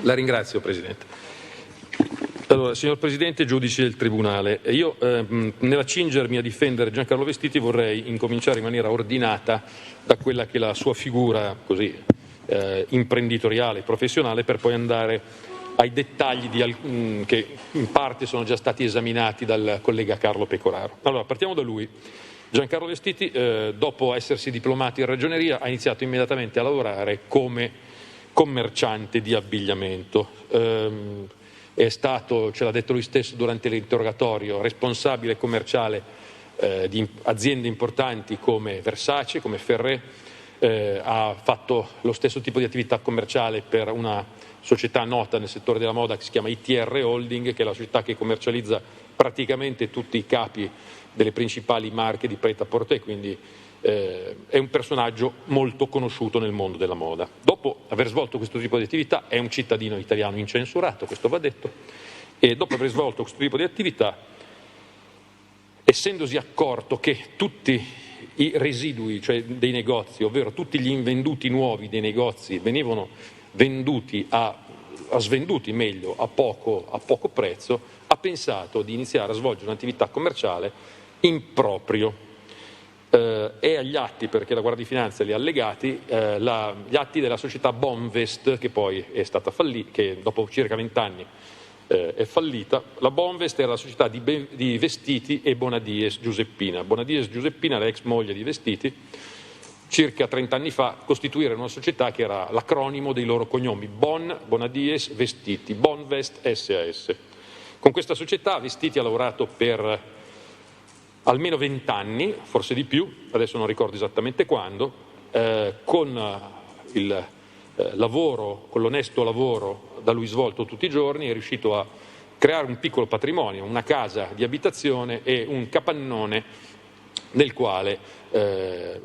La ringrazio, Presidente. Allora, signor Presidente, giudici del Tribunale, io nell'accingermi a difendere Giancarlo Vestiti vorrei incominciare in maniera ordinata da quella che è la sua figura così imprenditoriale, professionale, per poi andare ai dettagli che in parte sono già stati esaminati dal collega Carlo Pecoraro. Allora, partiamo da lui. Giancarlo Vestiti, dopo essersi diplomato in ragioneria, ha iniziato immediatamente a lavorare come commerciante di abbigliamento. È stato, ce l'ha detto lui stesso durante l'interrogatorio, responsabile commerciale di aziende importanti come Versace, come Ferré, ha fatto lo stesso tipo di attività commerciale per una società nota nel settore della moda che si chiama ITR Holding, che è la società che commercializza praticamente tutti i capi delle principali marche di prêt-à-porter, quindi è un personaggio molto conosciuto nel mondo della moda. Dopo aver svolto questo tipo di attività è un cittadino italiano incensurato, questo va detto, e dopo aver svolto questo tipo di attività, essendosi accorto che tutti i residui, cioè dei negozi, ovvero tutti gli invenduti nuovi dei negozi, venivano venduti svenduti meglio a poco prezzo, ha pensato di iniziare a svolgere un'attività commerciale in proprio. È agli atti, perché la Guardia di Finanza li ha allegati, gli atti della società Bonvest, che poi è stata fallita, che dopo circa 20 anni è fallita. La Bonvest era la società di Vestiti e Bonadies Giuseppina. Bonadies Giuseppina, l'ex moglie di Vestiti, circa 30 anni fa costituirono una società che era l'acronimo dei loro cognomi: Bonadies Vestiti, Bonvest SAS. Con questa società Vestiti ha lavorato per almeno 20 anni, forse di più, adesso non ricordo esattamente quando, con il lavoro, con l'onesto lavoro da lui svolto tutti i giorni, è riuscito a creare un piccolo patrimonio, una casa di abitazione e un capannone nel quale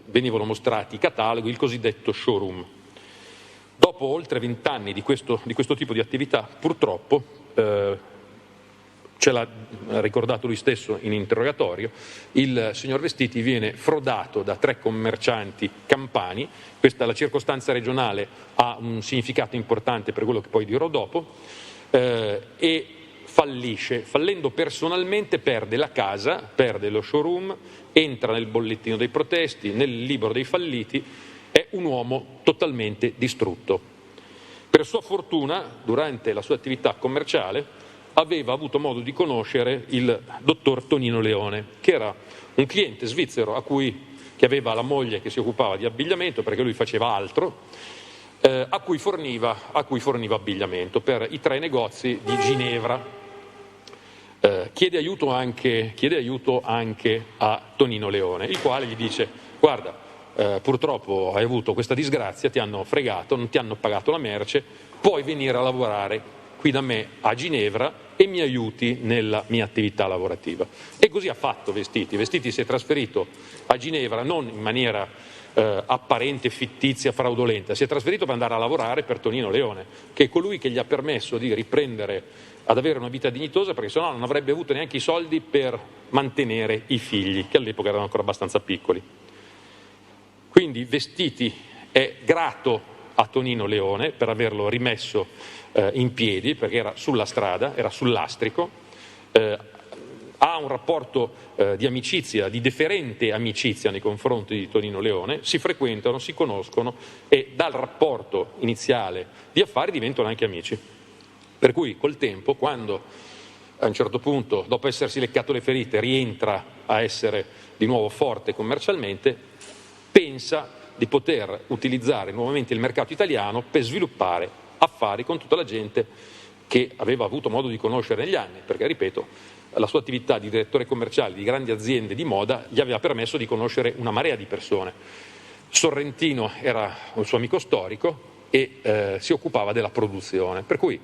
venivano mostrati i cataloghi, il cosiddetto showroom. Dopo oltre 20 anni di questo tipo di attività, purtroppo, ce l'ha ricordato lui stesso in interrogatorio, il signor Vestiti viene frodato da 3 commercianti campani. Questa, la circostanza regionale, ha un significato importante per quello che poi dirò dopo, e fallisce. Fallendo personalmente perde la casa, perde lo showroom, entra nel bollettino dei protesti, nel libro dei falliti, è un uomo totalmente distrutto. Per sua fortuna, durante la sua attività commerciale, aveva avuto modo di conoscere il dottor Tonino Leone, che era un cliente svizzero che aveva la moglie che si occupava di abbigliamento, perché lui faceva altro, a cui forniva abbigliamento per i 3 negozi di Ginevra. Chiede aiuto anche a Tonino Leone, il quale gli dice: guarda, purtroppo hai avuto questa disgrazia, ti hanno fregato, non ti hanno pagato la merce, puoi venire a lavorare qui da me a Ginevra e mi aiuti nella mia attività lavorativa. E così ha fatto Vestiti. Vestiti si è trasferito a Ginevra non in maniera apparente, fittizia, fraudolenta, si è trasferito per andare a lavorare per Tonino Leone, che è colui che gli ha permesso di riprendere ad avere una vita dignitosa, perché sennò non avrebbe avuto neanche i soldi per mantenere i figli, che all'epoca erano ancora abbastanza piccoli. Quindi Vestiti è grato a Tonino Leone per averlo rimesso in piedi, perché era sulla strada, era sul lastrico, ha un rapporto di amicizia, di deferente amicizia nei confronti di Tonino Leone, si frequentano, si conoscono e dal rapporto iniziale di affari diventano anche amici. Per cui col tempo, quando a un certo punto, dopo essersi leccato le ferite, rientra a essere di nuovo forte commercialmente, pensa di poter utilizzare nuovamente il mercato italiano per sviluppare affari con tutta la gente che aveva avuto modo di conoscere negli anni, perché, ripeto, la sua attività di direttore commerciale di grandi aziende di moda gli aveva permesso di conoscere una marea di persone. Sorrentino era un suo amico storico e si occupava della produzione, per cui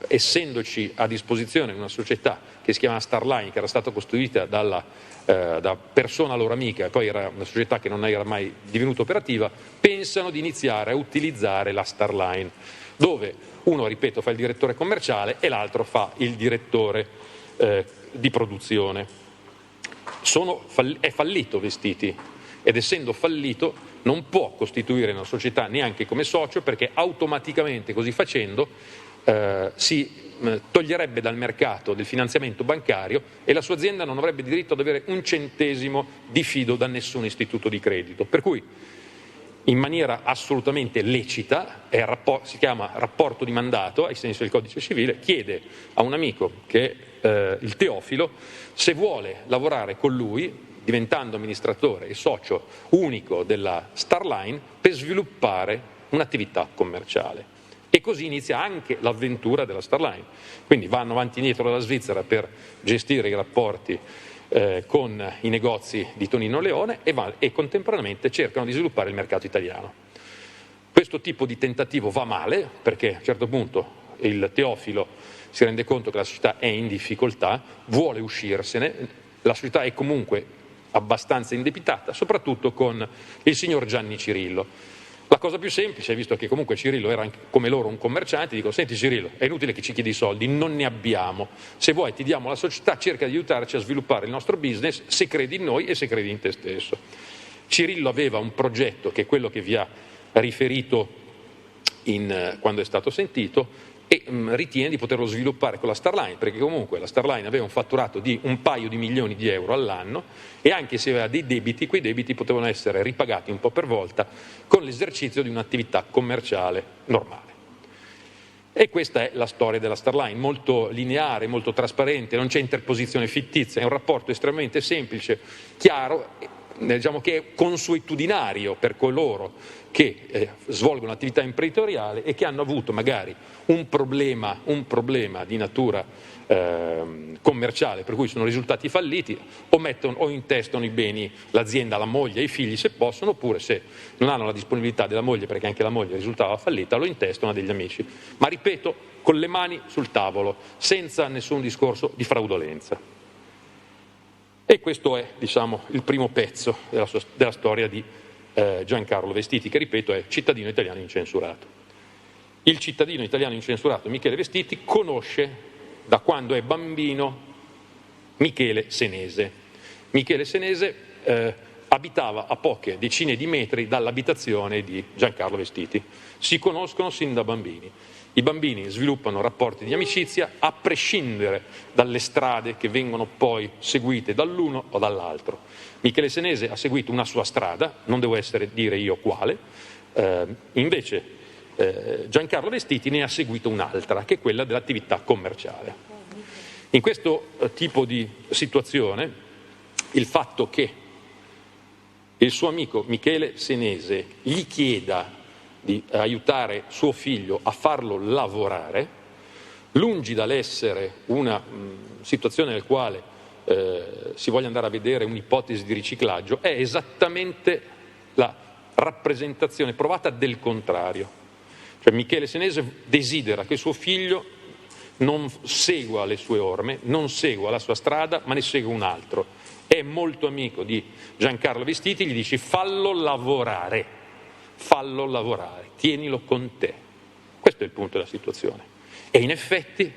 essendoci a disposizione una società che si chiama Starline, che era stata costituita da persona loro amica e poi era una società che non era mai divenuta operativa, pensano di iniziare a utilizzare la Starline, dove uno, ripeto, fa il direttore commerciale e l'altro fa il direttore di produzione. È fallito Vestiti, ed essendo fallito non può costituire una società neanche come socio, perché automaticamente così facendo si toglierebbe dal mercato del finanziamento bancario e la sua azienda non avrebbe diritto ad avere un centesimo di fido da nessun istituto di credito. Per cui in maniera assolutamente lecita, si chiama rapporto di mandato ai sensi del codice civile, chiede a un amico che è il Teofilo se vuole lavorare con lui diventando amministratore e socio unico della Starline per sviluppare un'attività commerciale. E così inizia anche l'avventura della Starline. Quindi vanno avanti e indietro dalla Svizzera per gestire i rapporti con i negozi di Tonino Leone e contemporaneamente cercano di sviluppare il mercato italiano. Questo tipo di tentativo va male perché a un certo punto il Teofilo si rende conto che la società è in difficoltà, vuole uscirsene, la società è comunque abbastanza indebitata, soprattutto con il signor Gianni Cirillo. La cosa più semplice, visto che comunque Cirillo era anche come loro un commerciante, dico: senti Cirillo, è inutile che ci chiedi i soldi, non ne abbiamo, se vuoi ti diamo la società, cerca di aiutarci a sviluppare il nostro business se credi in noi e se credi in te stesso. Cirillo aveva un progetto che è quello che vi ha riferito quando è stato sentito e ritiene di poterlo sviluppare con la Starline, perché comunque la Starline aveva un fatturato di un paio di milioni di euro all'anno e anche se aveva dei debiti, quei debiti potevano essere ripagati un po' per volta con l'esercizio di un'attività commerciale normale. E questa è la storia della Starline, molto lineare, molto trasparente, non c'è interposizione fittizia, è un rapporto estremamente semplice, chiaro, diciamo che è consuetudinario per coloro che svolgono attività imprenditoriale e che hanno avuto magari un problema di natura commerciale per cui sono risultati falliti, o intestano i beni, l'azienda, la moglie e i figli se possono, oppure se non hanno la disponibilità della moglie perché anche la moglie risultava fallita, lo intestano a degli amici. Ma ripeto, con le mani sul tavolo, senza nessun discorso di fraudolenza. E questo è, diciamo, il primo pezzo della storia di Giancarlo Vestiti, che ripeto è cittadino italiano incensurato. Il cittadino italiano incensurato Michele Vestiti conosce da quando è bambino Michele Senese. Michele Senese abitava a poche decine di metri dall'abitazione di Giancarlo Vestiti. Si conoscono sin da bambini. I bambini sviluppano rapporti di amicizia a prescindere dalle strade che vengono poi seguite dall'uno o dall'altro. Michele Senese ha seguito una sua strada, non devo dire io quale, invece Giancarlo Vestiti ne ha seguito un'altra, che è quella dell'attività commerciale. In questo tipo di situazione il fatto che il suo amico Michele Senese gli chieda di aiutare suo figlio a farlo lavorare, lungi dall'essere una situazione nel quale si voglia andare a vedere un'ipotesi di riciclaggio, è esattamente la rappresentazione provata del contrario. Cioè Michele Senese desidera che suo figlio non segua le sue orme, non segua la sua strada, ma ne segua un altro. È molto amico di Giancarlo Vestiti, gli dice fallo lavorare, tienilo con te. Questo è il punto della situazione. E in effetti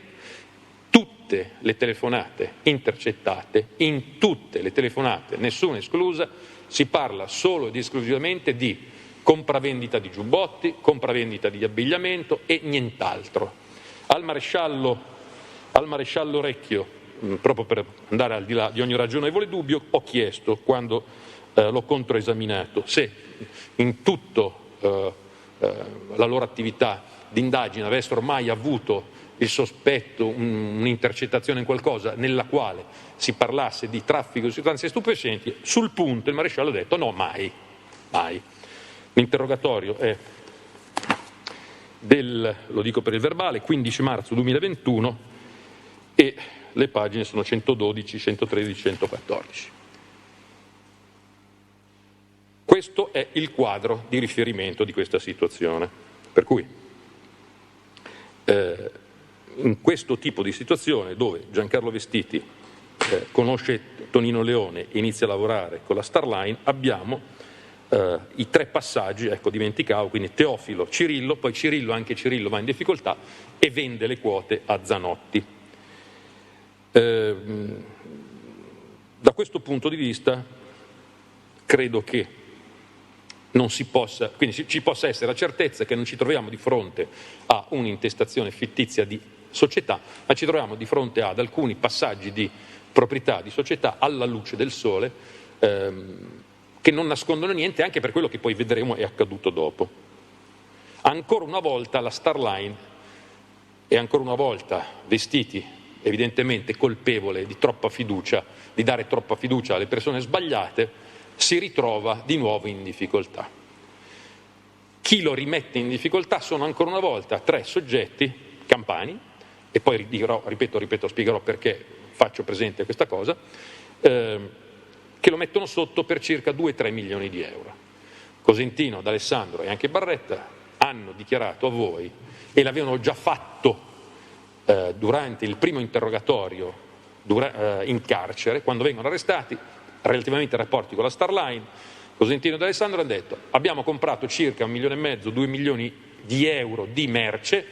tutte le telefonate intercettate, in tutte le telefonate, nessuna esclusa, si parla solo ed esclusivamente di compravendita di giubbotti, compravendita di abbigliamento e nient'altro. Al maresciallo Recchio, proprio per andare al di là di ogni ragionevole dubbio, ho chiesto, quando l'ho controesaminato, se in tutta la loro attività di indagine avessero mai avuto il sospetto, un'intercettazione in qualcosa nella quale si parlasse di traffico di sostanze stupefacenti. Sul punto il maresciallo ha detto no, mai. L'interrogatorio è lo dico per il verbale, 15 marzo 2021 e le pagine sono 112, 113, 114. Questo è il quadro di riferimento di questa situazione, per cui in questo tipo di situazione dove Giancarlo Vestiti conosce Tonino Leone e inizia a lavorare con la Starline, abbiamo i tre passaggi, ecco, dimenticavo, quindi Teofilo, Cirillo, poi anche Cirillo va in difficoltà e vende le quote a Zanotti. Da questo punto di vista credo che quindi ci possa essere la certezza che non ci troviamo di fronte a un'intestazione fittizia di società, ma ci troviamo di fronte ad alcuni passaggi di proprietà di società alla luce del sole, che non nascondono niente, anche per quello che poi vedremo è accaduto dopo. Ancora una volta la Starline, e ancora una volta Vestiti, evidentemente colpevole di troppa fiducia, di dare troppa fiducia alle persone sbagliate, si ritrova di nuovo in difficoltà. Chi lo rimette in difficoltà sono ancora una volta 3 soggetti campani, e poi spiegherò perché faccio presente questa cosa, che lo mettono sotto per circa 2-3 milioni di euro. Cosentino, D'Alessandro e anche Barretta hanno dichiarato a voi, e l'avevano già fatto durante il primo interrogatorio in carcere, quando vengono arrestati, relativamente ai rapporti con la Starline, Cosentino e D'Alessandro hanno detto: abbiamo comprato circa 1,5 milioni, 2 milioni di euro di merce,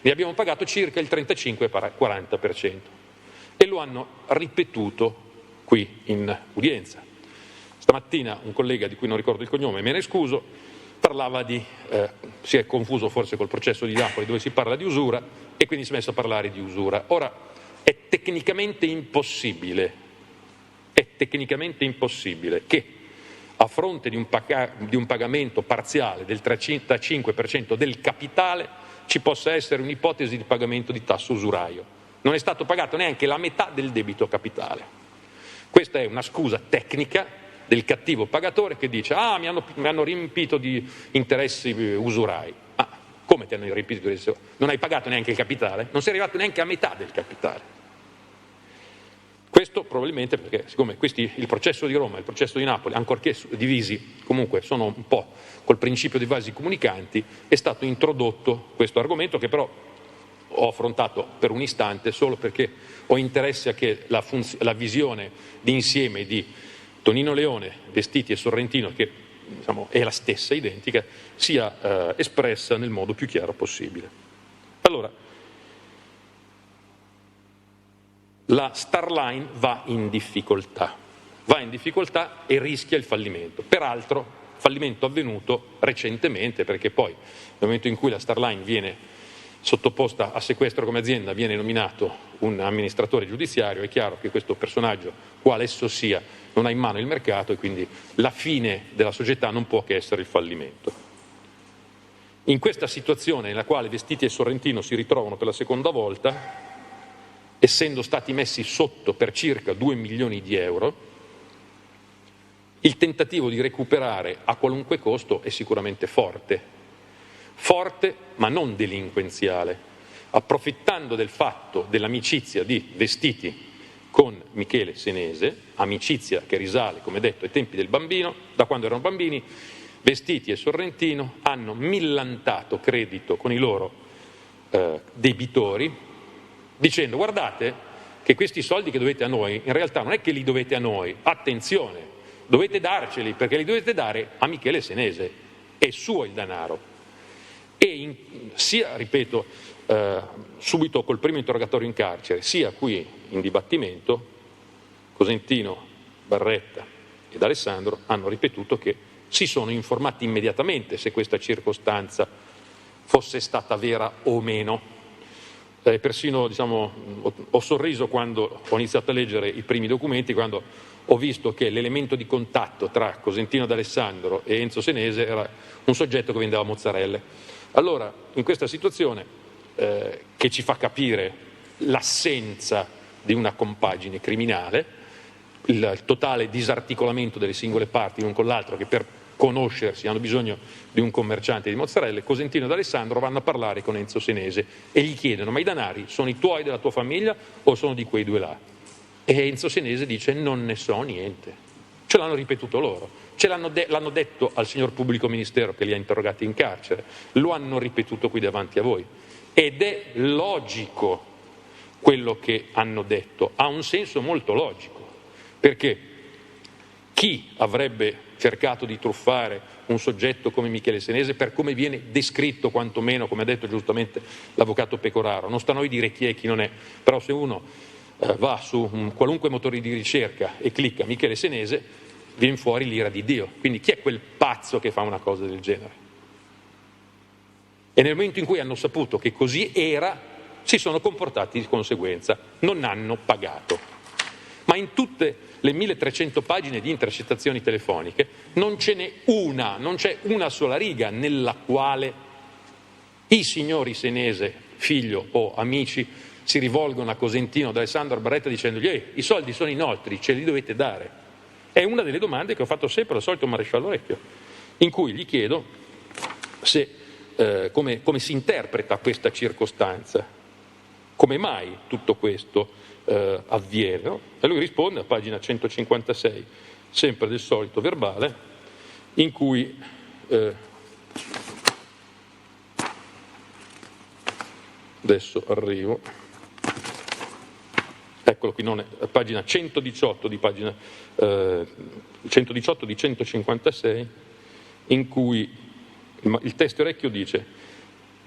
ne abbiamo pagato circa il 35-40%, e lo hanno ripetuto qui in udienza. Stamattina un collega di cui non ricordo il cognome, me ne scuso, parlava si è confuso forse col processo di Napoli dove si parla di usura, e quindi si è messo a parlare di usura. Ora, è tecnicamente impossibile che a fronte di un pagamento parziale del 35% del capitale ci possa essere un'ipotesi di pagamento di tasso usuraio. Non è stato pagato neanche la metà del debito capitale. Questa è una scusa tecnica del cattivo pagatore che dice: mi hanno riempito di interessi usurai. Ma come ti hanno riempito di interessi? Non hai pagato neanche il capitale? Non sei arrivato neanche a metà del capitale. Questo probabilmente perché, siccome il processo di Roma e il processo di Napoli, ancorché divisi, comunque sono un po' col principio dei vasi comunicanti, è stato introdotto questo argomento, che però ho affrontato per un istante solo perché ho interesse a che la visione d'insieme di Tonino Leone, Vestiti e Sorrentino, che è la stessa, identica, sia espressa nel modo più chiaro possibile. Allora, la Starline va in difficoltà e rischia il fallimento. Peraltro, fallimento avvenuto recentemente, perché poi nel momento in cui la Starline viene sottoposta a sequestro come azienda, viene nominato un amministratore giudiziario, è chiaro che questo personaggio, quale esso sia, non ha in mano il mercato, e quindi la fine della società non può che essere il fallimento. In questa situazione nella quale Vestiti e Sorrentino si ritrovano per la seconda volta, essendo stati messi sotto per circa 2 milioni di euro, il tentativo di recuperare a qualunque costo è sicuramente forte, ma non delinquenziale, approfittando del fatto dell'amicizia di Vestiti con Michele Senese, amicizia che risale, come detto, ai tempi del bambino, da quando erano bambini. Vestiti e Sorrentino hanno millantato credito con i loro debitori, dicendo: guardate che questi soldi che dovete a noi, in realtà non è che li dovete a noi, attenzione, dovete darceli, perché li dovete dare a Michele Senese, è suo il denaro. E sia, ripeto, subito col primo interrogatorio in carcere, sia qui in dibattimento, Cosentino, Barretta ed Alessandro hanno ripetuto che si sono informati immediatamente se questa circostanza fosse stata vera o meno. Persino ho sorriso quando ho iniziato a leggere i primi documenti, quando ho visto che l'elemento di contatto tra Cosentino D'Alessandro e Enzo Senese era un soggetto che vendeva mozzarelle. Allora, in questa situazione che ci fa capire l'assenza di una compagine criminale, il totale disarticolamento delle singole parti l'un con l'altro, che per conoscersi hanno bisogno di un commerciante di mozzarelle, Cosentino ed Alessandro vanno a parlare con Enzo Senese e gli chiedono: ma i denari sono i tuoi, della tua famiglia, o sono di quei due là? E Enzo Senese dice: non ne so niente. Ce l'hanno ripetuto loro, l'hanno detto al signor pubblico ministero che li ha interrogati in carcere, lo hanno ripetuto qui davanti a voi, ed è logico quello che hanno detto, ha un senso molto logico, perché chi avrebbe cercato di truffare un soggetto come Michele Senese, per come viene descritto, quantomeno, come ha detto giustamente l'avvocato Pecoraro? Non sta a noi dire chi è e chi non è, però se uno va su qualunque motore di ricerca e clicca Michele Senese, viene fuori l'ira di Dio. Quindi chi è quel pazzo che fa una cosa del genere? E nel momento in cui hanno saputo che così era, si sono comportati di conseguenza, non hanno pagato. Ma in tutte le 1300 pagine di intercettazioni telefoniche non ce n'è una, non c'è una sola riga nella quale i signori Senese, figlio o amici, si rivolgono a Cosentino ad Alessandro Barretta dicendogli i soldi sono i nostri, ce li dovete dare. È una delle domande che ho fatto sempre al solito maresciallo Recchio, in cui gli chiedo se come si interpreta questa circostanza, come mai tutto questo avviene, no? E lui risponde a pagina 156, sempre del solito verbale, in cui adesso arrivo, eccolo qui, non è, pagina 118 di 156, in cui il testo Recchio dice: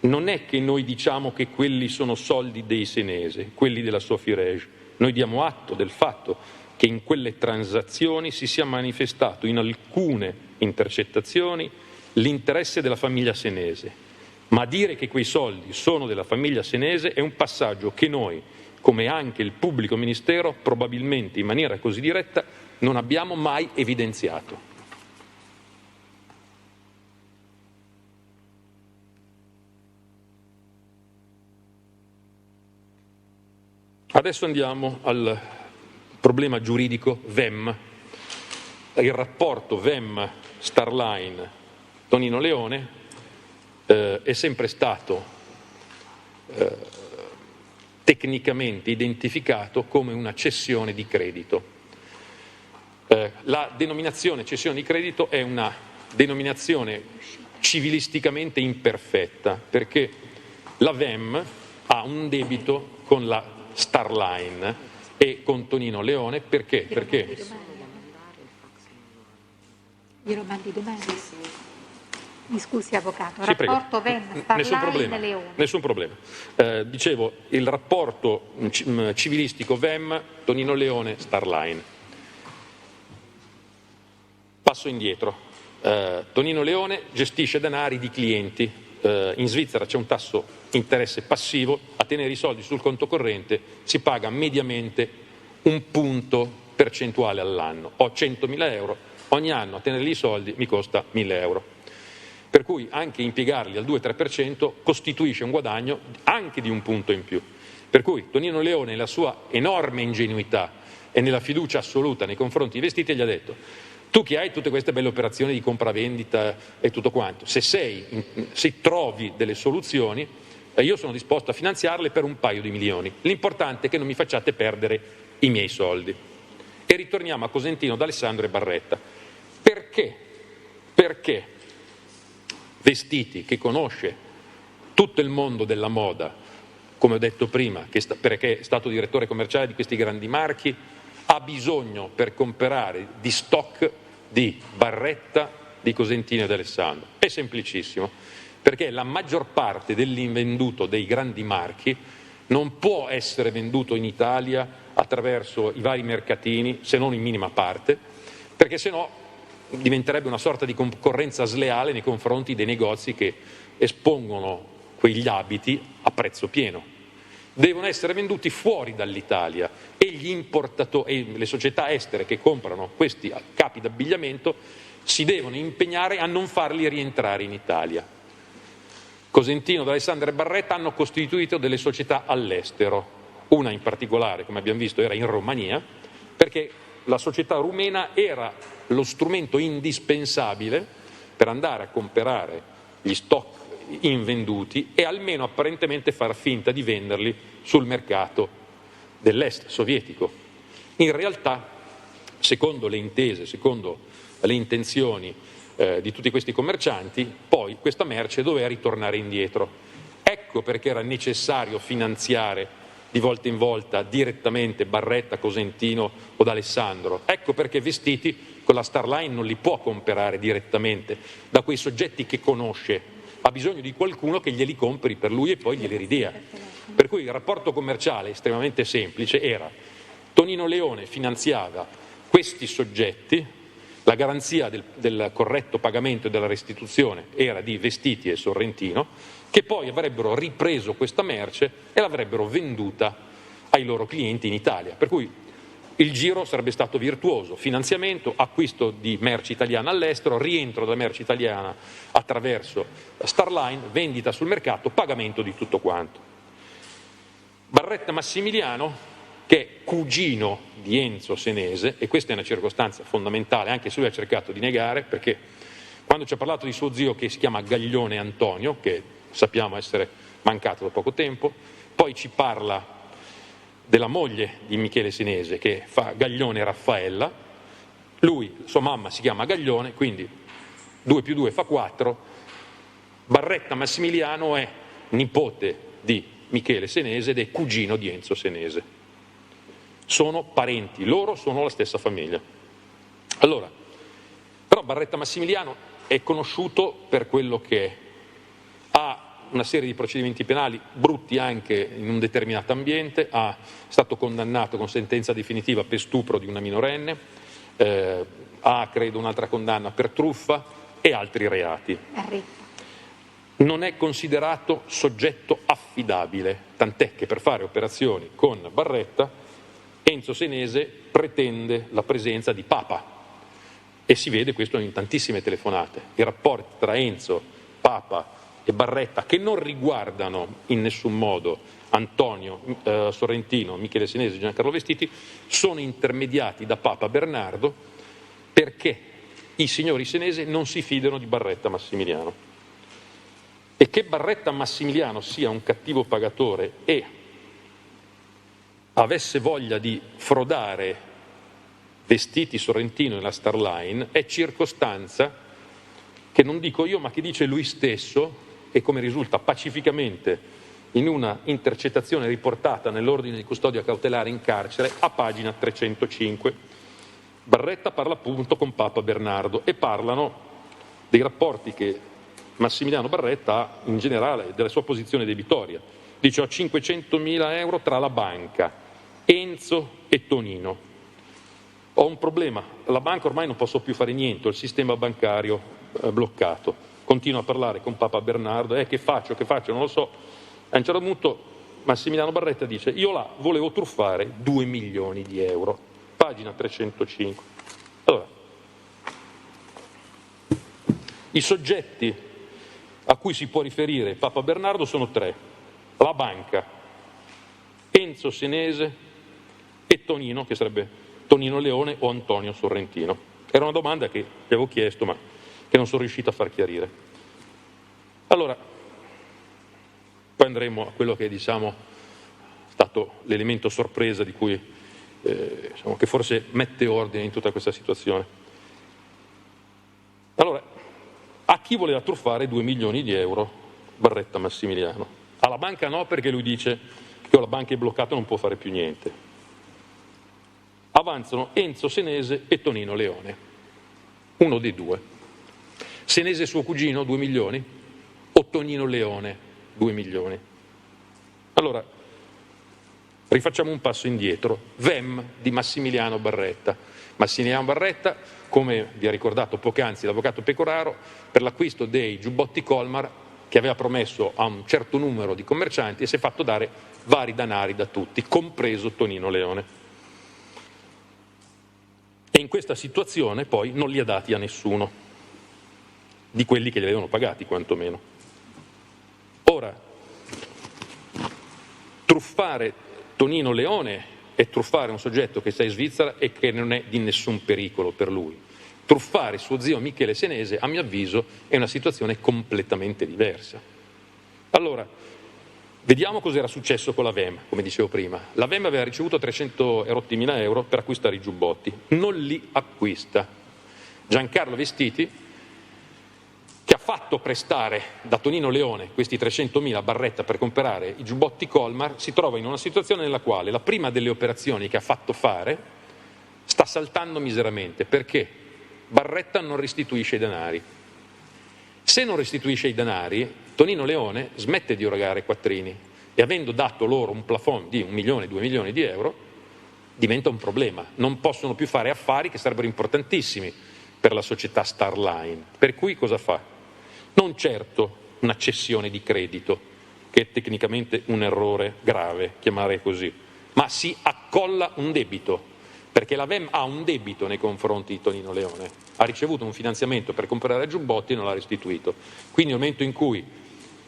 non è che noi diciamo che quelli sono soldi dei Senese, quelli della Sofirej, noi diamo atto del fatto che in quelle transazioni si sia manifestato in alcune intercettazioni l'interesse della famiglia Senese, ma dire che quei soldi sono della famiglia Senese è un passaggio che noi, come anche il pubblico ministero, probabilmente in maniera così diretta, non abbiamo mai evidenziato. Adesso andiamo al problema giuridico VEM. Il rapporto VEM-Starline-Tonino Leone è sempre stato tecnicamente identificato come una cessione di credito. La denominazione cessione di credito è una denominazione civilisticamente imperfetta, perché la VEM ha un debito con la Starline e con Tonino Leone. Perché? Perché glielo mandi domani? Mi scusi avvocato, sì, rapporto VEM, Starline, Leone. Nessun problema. Dicevo, il rapporto civilistico VEM, Tonino Leone, Starline. Passo indietro. Tonino Leone gestisce denari di clienti. In Svizzera c'è un tasso interesse passivo, a tenere i soldi sul conto corrente si paga mediamente 1 punto percentuale all'anno. Ho 100.000 euro, ogni anno a tenerli i soldi mi costa 1.000 euro. Per cui anche impiegarli al 2-3% costituisce un guadagno anche di 1 punto in più. Per cui Tonino Leone, nella sua enorme ingenuità e nella fiducia assoluta nei confronti dei vestiti, gli ha detto: tu che hai tutte queste belle operazioni di compravendita e tutto quanto, se trovi delle soluzioni, io sono disposto a finanziarle per 1 paio di milioni. L'importante è che non mi facciate perdere i miei soldi. E ritorniamo a Cosentino, d'Alessandro e Barretta. Perché? Perché Vestiti, che conosce tutto il mondo della moda, come ho detto prima, perché è stato direttore commerciale di questi grandi marchi, ha bisogno per comprare di stock di Barretta, di Cosentino e d'Alessandro? È semplicissimo, perché la maggior parte dell'invenduto dei grandi marchi non può essere venduto in Italia attraverso i vari mercatini, se non in minima parte, perché sennò diventerebbe una sorta di concorrenza sleale nei confronti dei negozi che espongono quegli abiti a prezzo pieno. Devono essere venduti fuori dall'Italia e gli importatori e le società estere che comprano questi capi d'abbigliamento si devono impegnare a non farli rientrare in Italia. Cosentino, d'Alessandro e Barretta hanno costituito delle società all'estero, una in particolare, come abbiamo visto, era in Romania, perché la società rumena era lo strumento indispensabile per andare a comprare gli stock invenduti e almeno apparentemente far finta di venderli sul mercato dell'est sovietico. In realtà, secondo le intese, secondo le intenzioni di tutti questi commercianti, poi questa merce doveva ritornare indietro. Ecco perché era necessario finanziare di volta in volta direttamente Barretta, Cosentino o d'Alessandro. Ecco perché Vestiti con la Starline non li può comprare direttamente da quei soggetti che conosce, ha bisogno di qualcuno che glieli compri per lui e poi glieli ridia. Per cui il rapporto commerciale estremamente semplice era: Tonino Leone finanziava questi soggetti La garanzia del corretto pagamento e della restituzione era di Vestiti e Sorrentino, che poi avrebbero ripreso questa merce e l'avrebbero venduta ai loro clienti in Italia. Per cui il giro sarebbe stato virtuoso: finanziamento, acquisto di merci italiane all'estero, rientro della merce italiana attraverso Starline, vendita sul mercato, pagamento di tutto quanto. Barretta Massimiliano, che è cugino di Enzo Senese, e questa è una circostanza fondamentale, anche se lui ha cercato di negare, perché quando ci ha parlato di suo zio, che si chiama Gaglione Antonio, che sappiamo essere mancato da poco tempo, poi ci parla della moglie di Michele Senese, che fa Gaglione Raffaella, lui, sua mamma si chiama Gaglione, quindi 2 più 2 fa 4, Barretta Massimiliano è nipote di Michele Senese ed è cugino di Enzo Senese. Sono parenti, loro sono la stessa famiglia. Allora, però Barretta Massimiliano è conosciuto per quello che è. Ha una serie di procedimenti penali brutti anche in un determinato ambiente, è stato condannato con sentenza definitiva per stupro di una minorenne, ha credo un'altra condanna per truffa e altri reati. Non è considerato soggetto affidabile, tant'è che per fare operazioni con Barretta Enzo Senese pretende la presenza di Papa, e si vede questo in tantissime telefonate. I rapporti tra Enzo, Papa e Barretta, che non riguardano in nessun modo Antonio Sorrentino, Michele Senese e Giancarlo Vestiti, sono intermediati da Papa Bernardo, perché i signori Senese non si fidano di Barretta Massimiliano. E che Barretta Massimiliano sia un cattivo pagatore e avesse voglia di frodare Vestiti, Sorrentino e la Starline è circostanza che non dico io, ma che dice lui stesso, e come risulta pacificamente in una intercettazione riportata nell'ordine di custodia cautelare in carcere a pagina 305. Barretta parla appunto con Papa Bernardo e parlano dei rapporti che Massimiliano Barretta ha in generale, della sua posizione debitoria. Dice: ho 500.000 euro tra la banca, Enzo e Tonino. Ho un problema, la banca ormai non posso più fare niente, ho il sistema bancario bloccato. Continuo a parlare con Papa Bernardo, che faccio, non lo so. A un certo punto Massimiliano Barretta dice: io là volevo truffare 2 milioni di euro. Pagina 305. Allora, i soggetti a cui si può riferire Papa Bernardo sono 3: la banca, Enzo Senese e Tonino, che sarebbe Tonino Leone o Antonio Sorrentino. Era una domanda che gli avevo chiesto, ma che non sono riuscito a far chiarire. Allora, poi andremo a quello che è, diciamo, stato l'elemento sorpresa di cui, che forse mette ordine in tutta questa situazione. Allora, a chi voleva truffare 2 milioni di euro Barretta Massimiliano? Alla banca no, perché lui dice che la banca è bloccata e non può fare più niente. Avanzano Enzo Senese e Tonino Leone, uno dei due. Senese suo cugino, 2 milioni, o Tonino Leone, 2 milioni. Allora, rifacciamo un passo indietro. VEM di Massimiliano Barretta. Massimiliano Barretta, come vi ha ricordato poc'anzi l'avvocato Pecoraro, per l'acquisto dei giubbotti Colmar, che aveva promesso a un certo numero di commercianti, e si è fatto dare vari danari da tutti, compreso Tonino Leone. E in questa situazione poi non li ha dati a nessuno, di quelli che li avevano pagati quantomeno. Ora, truffare Tonino Leone è truffare un soggetto che sta in Svizzera e che non è di nessun pericolo per lui. Truffare suo zio Michele Senese, a mio avviso, è una situazione completamente diversa. Allora, vediamo cosa era successo con la VEM, come dicevo prima. La VEM aveva ricevuto 300.000 euro per acquistare i giubbotti, non li acquista. Giancarlo Vestiti, che ha fatto prestare da Tonino Leone questi 300.000 Barretta per comprare i giubbotti Colmar, si trova in una situazione nella quale la prima delle operazioni che ha fatto fare sta saltando miseramente, perché Barretta non restituisce i denari. Se non restituisce i denari, Tonino Leone smette di erogare quattrini e, avendo dato loro un plafond di 1 milione, 2 milioni di euro, diventa un problema. Non possono più fare affari che sarebbero importantissimi per la società Starline. Per cui cosa fa? Non certo una cessione di credito, che è tecnicamente un errore grave chiamare così, ma si accolla un debito, perché la VEM ha un debito nei confronti di Tonino Leone, ha ricevuto un finanziamento per comprare giubbotti e non l'ha restituito. Quindi nel momento in cui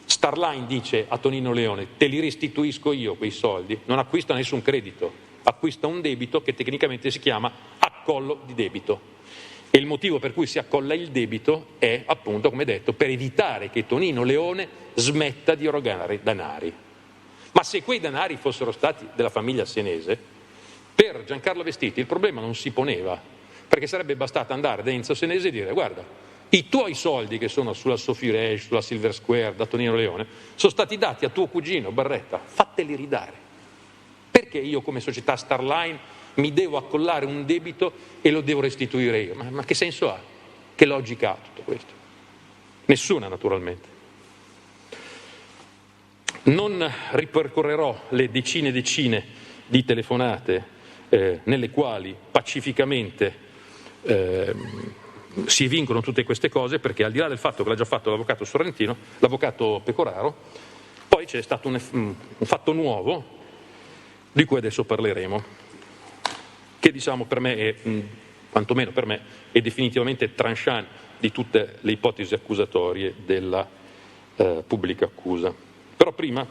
Starline dice a Tonino Leone te li restituisco io quei soldi, non acquista nessun credito, acquista un debito che tecnicamente si chiama accollo di debito. E il motivo per cui si accolla il debito è, appunto, come detto, per evitare che Tonino Leone smetta di erogare denari. Ma se quei denari fossero stati della famiglia Senese, per Giancarlo Vestiti il problema non si poneva, perché sarebbe bastato andare da Enzo Senese e dire guarda, i tuoi soldi che sono sulla Sophie Rage, sulla Silver Square, da Tonino Leone, sono stati dati a tuo cugino Barretta, fateli ridare. Perché io come società Starline mi devo accollare un debito e lo devo restituire io? Ma che senso ha? Che logica ha tutto questo? Nessuna, naturalmente. Non ripercorrerò le decine e decine di telefonate nelle quali pacificamente si evincono tutte queste cose, perché al di là del fatto che l'ha già fatto l'avvocato Sorrentino, l'avvocato Pecoraro, poi c'è stato un fatto nuovo di cui adesso parleremo, che diciamo per me è, quantomeno per me, è definitivamente tranchant di tutte le ipotesi accusatorie della pubblica accusa. Però prima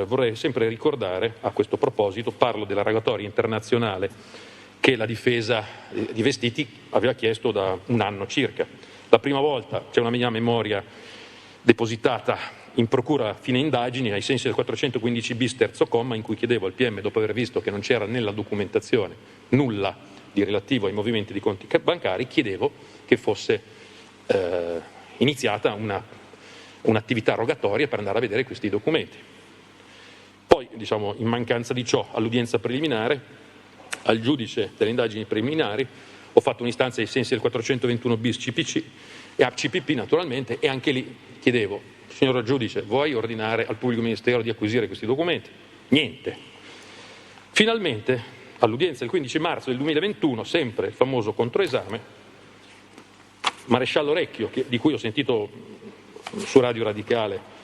vorrei sempre ricordare, a questo proposito, parlo della rogatoria internazionale che la difesa di Vestiti aveva chiesto da un anno circa. La prima volta c'è una mia memoria depositata in procura a fine indagini ai sensi del 415 bis terzo comma, in cui chiedevo al PM, dopo aver visto che non c'era nella documentazione nulla di relativo ai movimenti di conti bancari, chiedevo che fosse iniziata un'attività rogatoria per andare a vedere questi documenti. Poi, diciamo, in mancanza di ciò, all'udienza preliminare, al giudice delle indagini preliminari, ho fatto un'istanza ai sensi del 421 bis CPC e a CPP naturalmente, e anche lì chiedevo, signor giudice, vuoi ordinare al pubblico ministero di acquisire questi documenti? Niente. Finalmente, all'udienza del 15 marzo del 2021, sempre il famoso controesame, Maresciallo Recchio, di cui ho sentito su Radio Radicale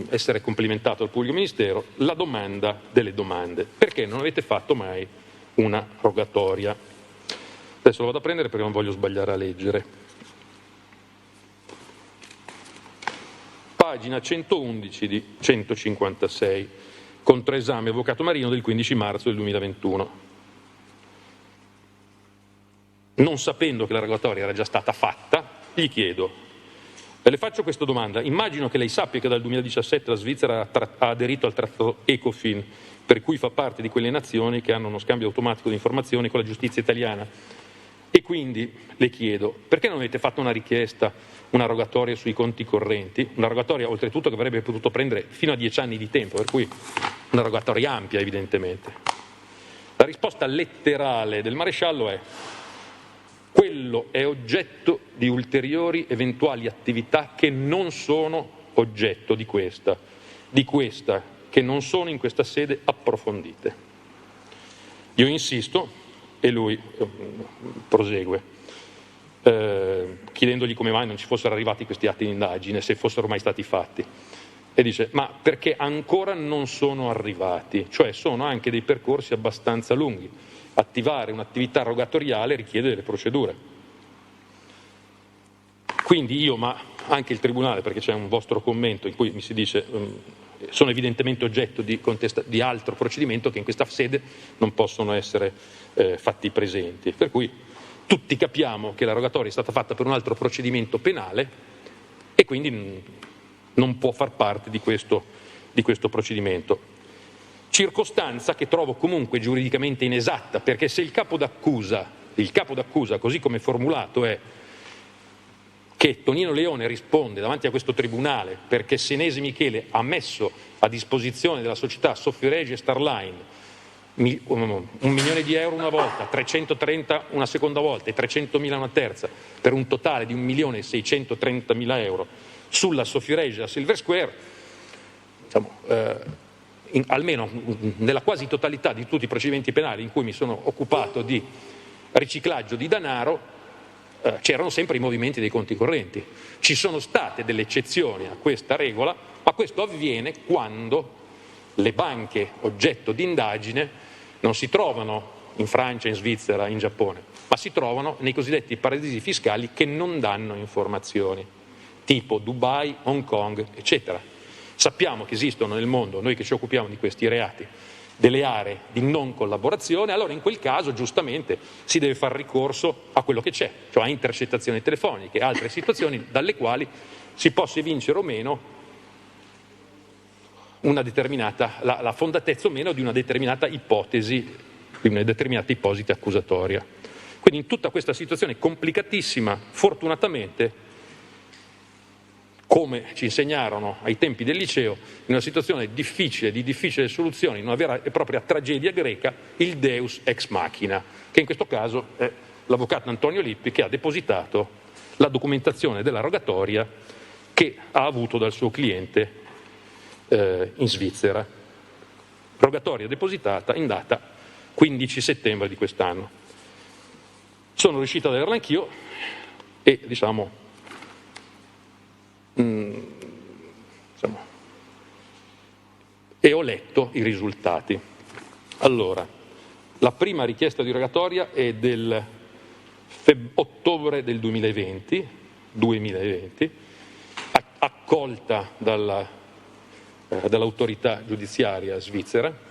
essere complimentato al pubblico ministero, la domanda delle domande: perché non avete fatto mai una rogatoria? Adesso lo vado a prendere perché non voglio sbagliare a leggere. Pagina 111 di 156, controesame avvocato Marino del 15 marzo del 2021. Non sapendo che la rogatoria era già stata fatta, gli chiedo: le faccio questa domanda. Immagino che lei sappia che dal 2017 la Svizzera ha aderito al trattato ECOFIN, per cui fa parte di quelle nazioni che hanno uno scambio automatico di informazioni con la giustizia italiana. E quindi le chiedo, perché non avete fatto una richiesta, una rogatoria sui conti correnti? Una rogatoria oltretutto che avrebbe potuto prendere fino a 10 anni di tempo, per cui una rogatoria ampia evidentemente. La risposta letterale del maresciallo è: quello è oggetto di ulteriori eventuali attività che non sono oggetto di questa che non sono in questa sede approfondite. Io insisto e lui prosegue, chiedendogli come mai non ci fossero arrivati questi atti di indagine, se fossero mai stati fatti. E dice: ma perché ancora non sono arrivati, cioè sono anche dei percorsi abbastanza lunghi. Attivare un'attività rogatoriale richiede delle procedure. Quindi io, ma anche il Tribunale, perché c'è un vostro commento in cui mi si dice sono evidentemente oggetto di altro procedimento che in questa sede non possono essere fatti presenti. Per cui tutti capiamo che la rogatoria è stata fatta per un altro procedimento penale e quindi non può far parte di questo procedimento. Circostanza che trovo comunque giuridicamente inesatta, perché se il capo d'accusa, così come formulato, è che Tonino Leone risponde davanti a questo tribunale perché Senese Michele ha messo a disposizione della società Sophie Rage e Starline €1 milione una volta, 330 una seconda volta e 300.000 una terza, per un totale di €1.630.000 sulla Sophie Rage e la Silver Square, diciamo, almeno nella quasi totalità di tutti i procedimenti penali in cui mi sono occupato di riciclaggio di denaro, c'erano sempre i movimenti dei conti correnti. Ci sono state delle eccezioni a questa regola, ma questo avviene quando le banche oggetto di indagine non si trovano in Francia, in Svizzera, in Giappone, ma si trovano nei cosiddetti paradisi fiscali che non danno informazioni, tipo Dubai, Hong Kong, eccetera. Sappiamo che esistono nel mondo, noi che ci occupiamo di questi reati, delle aree di non collaborazione, allora in quel caso giustamente si deve fare ricorso a quello che c'è, cioè a intercettazioni telefoniche, altre situazioni dalle quali si possa evincere o meno una determinata, la fondatezza o meno di una determinata ipotesi, di una determinata ipotesi accusatoria. Quindi in tutta questa situazione complicatissima, fortunatamente, come ci insegnarono ai tempi del liceo, in una situazione difficile, di difficile soluzione, in una vera e propria tragedia greca, il Deus ex machina, che in questo caso è l'avvocato Antonio Lippi, che ha depositato la documentazione della rogatoria che ha avuto dal suo cliente in Svizzera. Rogatoria depositata in data 15 settembre di quest'anno. Sono riuscito ad averla anch'io e e ho letto i risultati. Allora, la prima richiesta di rogatoria è del ottobre del 2020, accolta dall'autorità giudiziaria svizzera,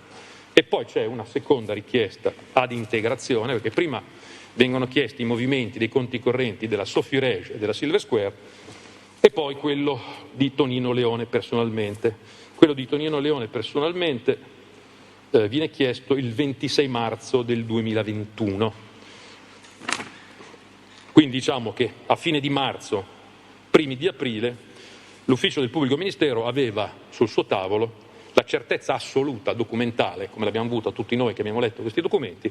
e poi c'è una seconda richiesta ad integrazione, perché prima vengono chiesti i movimenti dei conti correnti della Sofirej e della Silver Square, e poi quello di Tonino Leone personalmente. Quello di Tonino Leone personalmente viene chiesto il 26 marzo del 2021. Quindi diciamo che a fine di marzo, primi di aprile, l'ufficio del pubblico ministero aveva sul suo tavolo la certezza assoluta, documentale, come l'abbiamo avuta tutti noi che abbiamo letto questi documenti,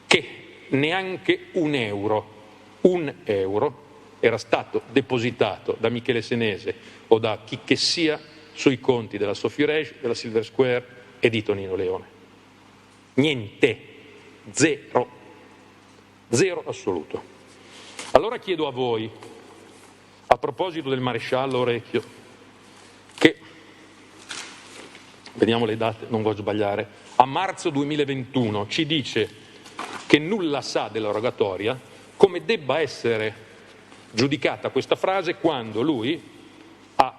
che neanche un euro era stato depositato da Michele Senese o da chi che sia sui conti della Sofirej, della Silver Square e di Tonino Leone. Niente, zero assoluto. Allora chiedo a voi, a proposito del maresciallo Orecchio, che, vediamo le date, non voglio sbagliare, a marzo 2021 ci dice che nulla sa della rogatoria, come debba essere giudicata questa frase quando lui a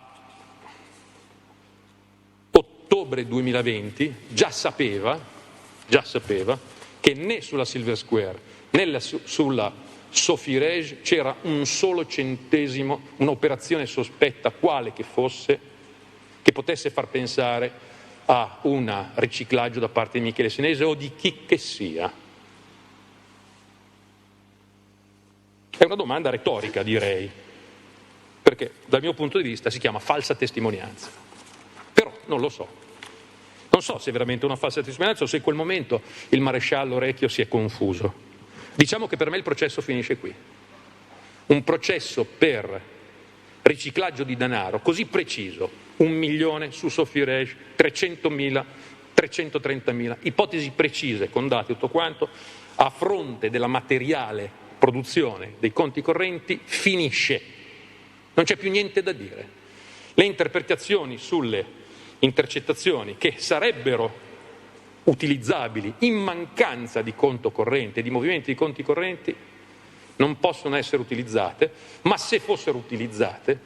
ottobre 2020 già sapeva che né sulla Silver Square né sulla Sofirej c'era un solo centesimo, un'operazione sospetta quale che fosse, che potesse far pensare a un riciclaggio da parte di Michele Senese o di chi che sia. È una domanda retorica, direi, perché dal mio punto di vista si chiama falsa testimonianza. Però non lo so. Non so se è veramente una falsa testimonianza o se in quel momento il maresciallo Orecchio si è confuso. Diciamo che per me il processo finisce qui. Un processo per riciclaggio di denaro così preciso, 1 milione su Sofirej, 300.000, 330.000, ipotesi precise con dati tutto quanto, a fronte della materiale produzione dei conti correnti, finisce. Non c'è più niente da dire. Le interpretazioni sulle intercettazioni che sarebbero utilizzabili in mancanza di conto corrente, di movimenti di conti correnti, non possono essere utilizzate, ma se fossero utilizzate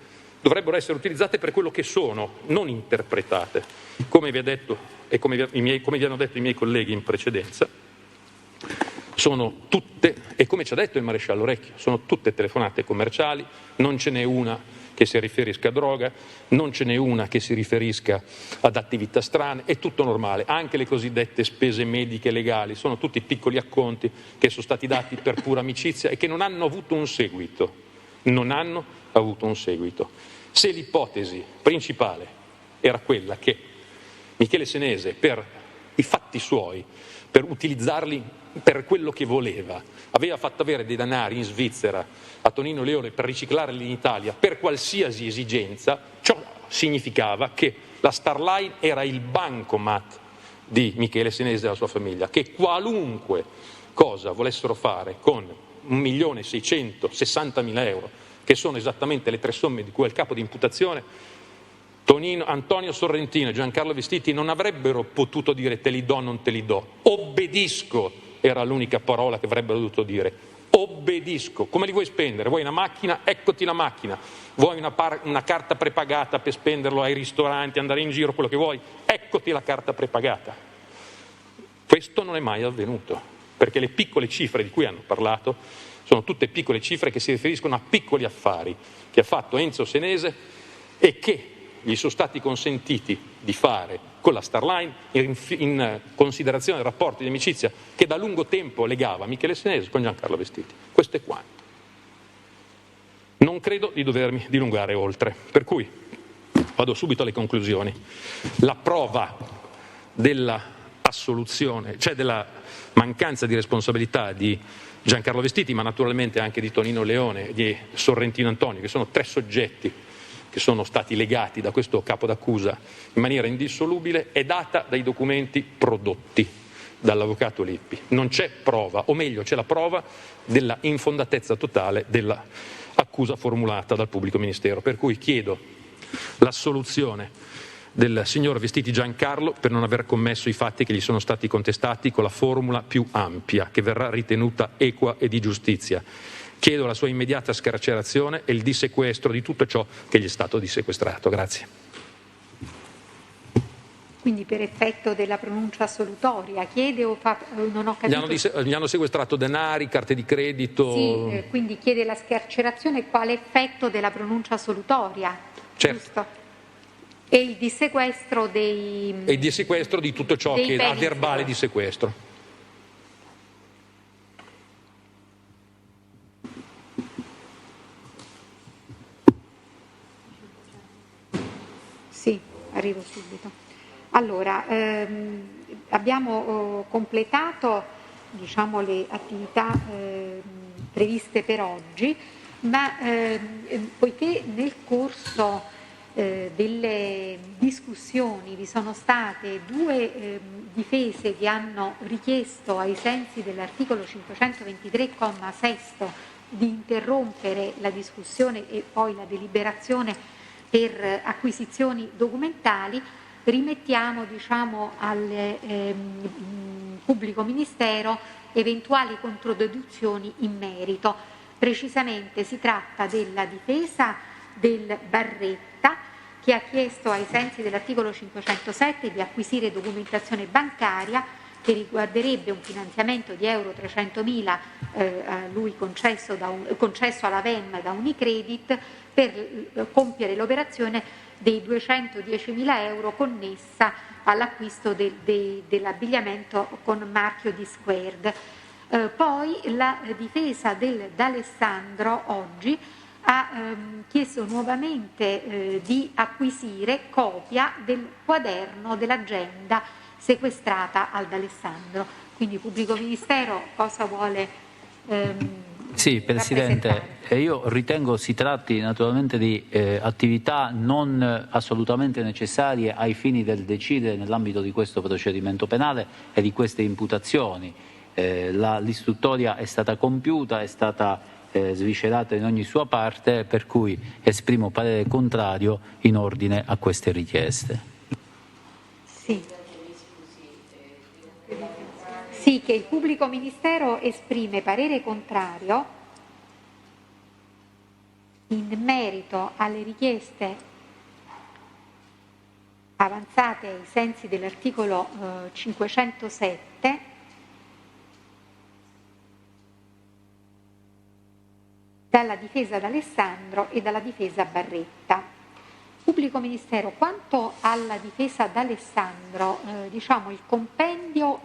dovrebbero essere utilizzate per quello che sono, non interpretate. Come vi ha detto e come vi hanno detto i miei colleghi in precedenza, sono tutte, e come ci ha detto il maresciallo Orecchio, sono tutte telefonate commerciali, non ce n'è una che si riferisca a droga, non ce n'è una che si riferisca ad attività strane, è tutto normale, anche le cosiddette spese mediche legali, sono tutti piccoli acconti che sono stati dati per pura amicizia e che non hanno avuto un seguito, Se l'ipotesi principale era quella che Michele Senese, per i fatti suoi, per utilizzarli per quello che voleva, aveva fatto avere dei denari in Svizzera a Tonino Leone per riciclarli in Italia per qualsiasi esigenza, ciò significava che la Starline era il bancomat di Michele Senese e della sua famiglia, che qualunque cosa volessero fare con 1.660.000 euro, che sono esattamente le 3 somme di cui è il capo di imputazione, Antonio Sorrentino e Giancarlo Vestiti non avrebbero potuto dire te li do o non te li do. Obbedisco era l'unica parola che avrebbero dovuto dire. Obbedisco. Come li vuoi spendere? Vuoi una macchina? Eccoti la macchina. Vuoi una carta prepagata per spenderlo ai ristoranti, andare in giro, quello che vuoi? Eccoti la carta prepagata. Questo non è mai avvenuto, perché le piccole cifre di cui hanno parlato sono tutte piccole cifre che si riferiscono a piccoli affari che ha fatto Enzo Senese e che gli sono stati consentiti di fare con la Starline in considerazione del rapporto di amicizia che da lungo tempo legava Michele Senese con Giancarlo Vestiti. Questo è quanto. Non credo di dovermi dilungare oltre, per cui vado subito alle conclusioni. La prova della assoluzione, cioè della mancanza di responsabilità di Giancarlo Vestiti, ma naturalmente anche di Tonino Leone e di Sorrentino Antonio, che sono 3 soggetti che sono stati legati da questo capo d'accusa in maniera indissolubile, è data dai documenti prodotti dall'avvocato Lippi. Non c'è prova, o meglio c'è la prova della infondatezza totale dell'accusa formulata dal pubblico ministero, per cui chiedo l'assoluzione del signor Vestiti Giancarlo per non aver commesso i fatti che gli sono stati contestati con la formula più ampia, che verrà ritenuta equa e di giustizia. Chiedo la sua immediata scarcerazione e il dissequestro di tutto ciò che gli è stato dissequestrato. Grazie. Quindi per effetto della pronuncia assolutoria chiede o fa, non ho capito. Gli hanno sequestrato denari, carte di credito. Sì, quindi chiede la scarcerazione quale effetto della pronuncia assolutoria. Certo. Giusto? E il dissequestro dei... E il dissequestro di tutto ciò che ha verbale di sequestro. Sì, arrivo subito. Allora, abbiamo completato, diciamo, le attività previste per oggi, ma poiché nel corso delle discussioni vi sono state 2 difese che hanno richiesto ai sensi dell'articolo 523,6 di interrompere la discussione e poi la deliberazione per acquisizioni documentali, rimettiamo, diciamo, al pubblico ministero eventuali controdeduzioni in merito. Precisamente si tratta della difesa del Barretta, che ha chiesto ai sensi dell'articolo 507 di acquisire documentazione bancaria che riguarderebbe un finanziamento di euro 300.000 a lui concesso alla VEM da Unicredit per compiere l'operazione dei 210.000 euro connessa all'acquisto dell'abbigliamento con marchio di Squared. Poi la difesa del D'Alessandro oggi ha chiesto nuovamente di acquisire copia del quaderno dell'agenda sequestrata al D'Alessandro. Quindi il pubblico ministero cosa vuole Sì, Presidente, io ritengo si tratti naturalmente di attività non assolutamente necessarie ai fini del decidere nell'ambito di questo procedimento penale e di queste imputazioni. L'istruttoria è stata compiuta, è stata sviscerata in ogni sua parte, per cui esprimo parere contrario in ordine a queste richieste. Sì, che il pubblico ministero esprime parere contrario in merito alle richieste avanzate ai sensi dell'articolo 507 dalla difesa D'Alessandro e dalla difesa Barretta. Pubblico ministero, quanto alla difesa D'Alessandro, diciamo il compendio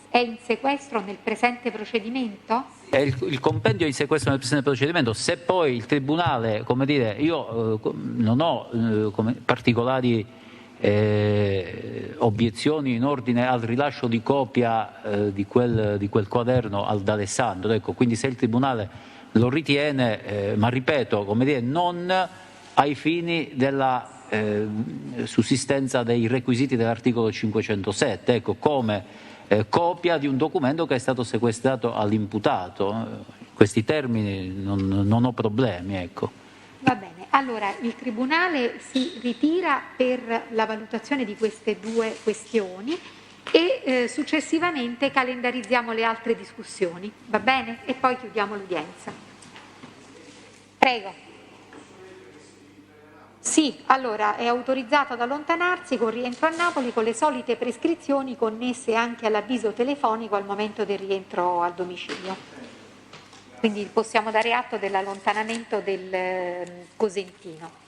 è in sequestro nel presente procedimento? Il compendio è in sequestro nel presente procedimento. Se poi il Tribunale, come dire, io non ho particolari obiezioni in ordine al rilascio di copia di quel quaderno al D'Alessandro, ecco, quindi se il Tribunale lo ritiene, ma ripeto, come dire, non ai fini della sussistenza dei requisiti dell'articolo 507, ecco, come copia di un documento che è stato sequestrato all'imputato. questi termini non ho problemi, ecco. Va bene, allora il Tribunale si ritira per la valutazione di queste due questioni e successivamente calendarizziamo le altre discussioni, va bene? E poi chiudiamo l'udienza. Prego. Sì, allora è autorizzato ad allontanarsi con rientro a Napoli con le solite prescrizioni connesse anche all'avviso telefonico al momento del rientro al domicilio. Quindi possiamo dare atto dell'allontanamento del Cosentino.